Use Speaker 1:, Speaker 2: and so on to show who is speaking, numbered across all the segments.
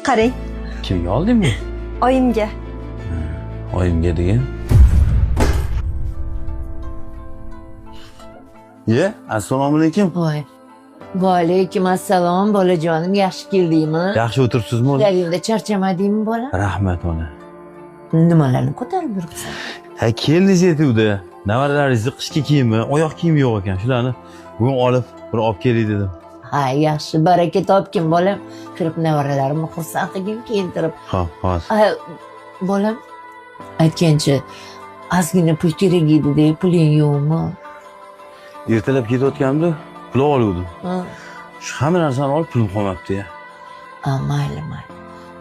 Speaker 1: Qarang,
Speaker 2: Kimga oldingmi?
Speaker 1: oyimga.
Speaker 2: Oyimga degan. Assalomu alaykum.
Speaker 3: Voy. Va alaykum assalom bolajonim, yaxshi keldingmi?
Speaker 2: Yaxshi o'tiribsizmi?
Speaker 3: Garingda charchamadingmi bola?
Speaker 2: Rahmat ona.
Speaker 3: Nimalarni ko'tarib yuribsan?
Speaker 2: Ha, keldingiz yetuvdi. Nevaralaringizni qishki kiyimi, oyoq kiyimi yo'q ekan. Shularni bugun bir olib kelay dedim.
Speaker 3: Ha, yaxshi, baraka topgin bolam. Kirib nevaralarimni xursand qilgin keltirib.
Speaker 2: Ha, hozir.
Speaker 3: Bolam, aytgancha, ozgina pul kerak edi-da, puling yo'qmi?
Speaker 2: Ertalab ketayotganimda pul oluvdim.
Speaker 3: Ha.
Speaker 2: Shu hamma narsani olib pulim qolmabdi-ya.
Speaker 3: Mayli.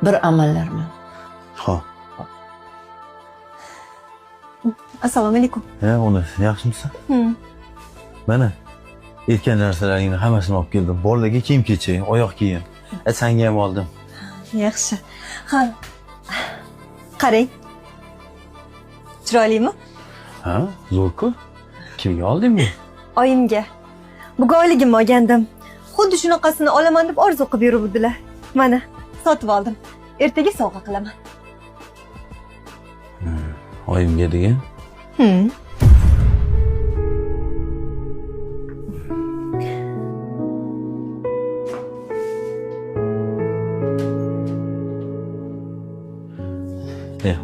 Speaker 3: Bir amallarmi?
Speaker 2: Ha.
Speaker 1: Assalomu alaykum.
Speaker 2: Ona yaxshimisan? Mana aytgan narsalaringni hammasini olib keldim. Bolalarga kiyim-kechak, oyoq kiyim. Senga ham oldim.
Speaker 1: Yaxshi. Ha. Qarang. Chiroylimi?
Speaker 2: Ha, zo'r-ku. Kimga oldingmi?
Speaker 1: Oyimga. Bugun oyligimni olgandim. Xuddi shunaqasini olaman deb orzu qilib yuribdilar. Mana, sotib oldim. Ertaga sovg'a qilaman.
Speaker 2: Oyimga degan.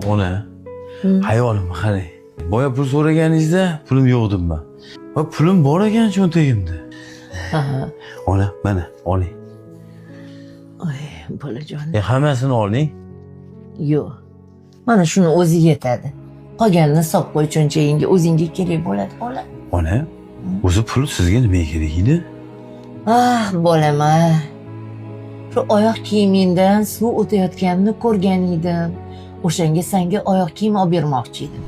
Speaker 2: Ona hayolimni qarang. Boya pul so'raganingizda pulim yo'q dedim. Va pulim bor ekan cho'ntagimda. Ona, mana, oling.
Speaker 3: Oy, bolajonim.
Speaker 2: Hammasini oling.
Speaker 3: Yo'q. Mana shuni o'zi yetadi. Qolganini solib qo'y cho'ntagingga, o'zingga kerak bo'ladi, bola.
Speaker 2: Ona, o'zi pul sizga nimaga kerak edi?
Speaker 3: Bolam, shu oyoq kiyimingdan suv o'tayotganini ko'rgan edim. O'shanga senga oyoq kiyim olib bermoqchi edim.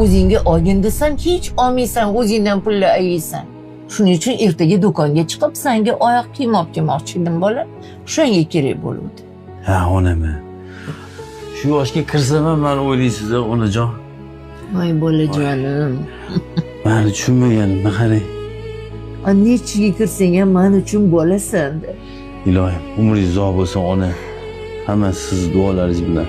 Speaker 3: O'zingga olgin desam, hech olmaysan, o'zingdan pulni ayaysan. Shuning uchun ertaga do'konga chiqib senga oyoq kiyim olib kelmoqchi edim, bola. Shunga kerak bo'ldi.
Speaker 2: Ha, onami. Shu yoshga kirsam ham meni o'ylaysiz, onajon.
Speaker 3: Voy bolajonim.
Speaker 2: Meni tushunmaganimni qarang.
Speaker 3: Nechiga kirsang ham men uchun bolasan.
Speaker 2: Ilohim, umringiz uzoq bo'lsin ona. Hammasi siz duolaringiz bilan.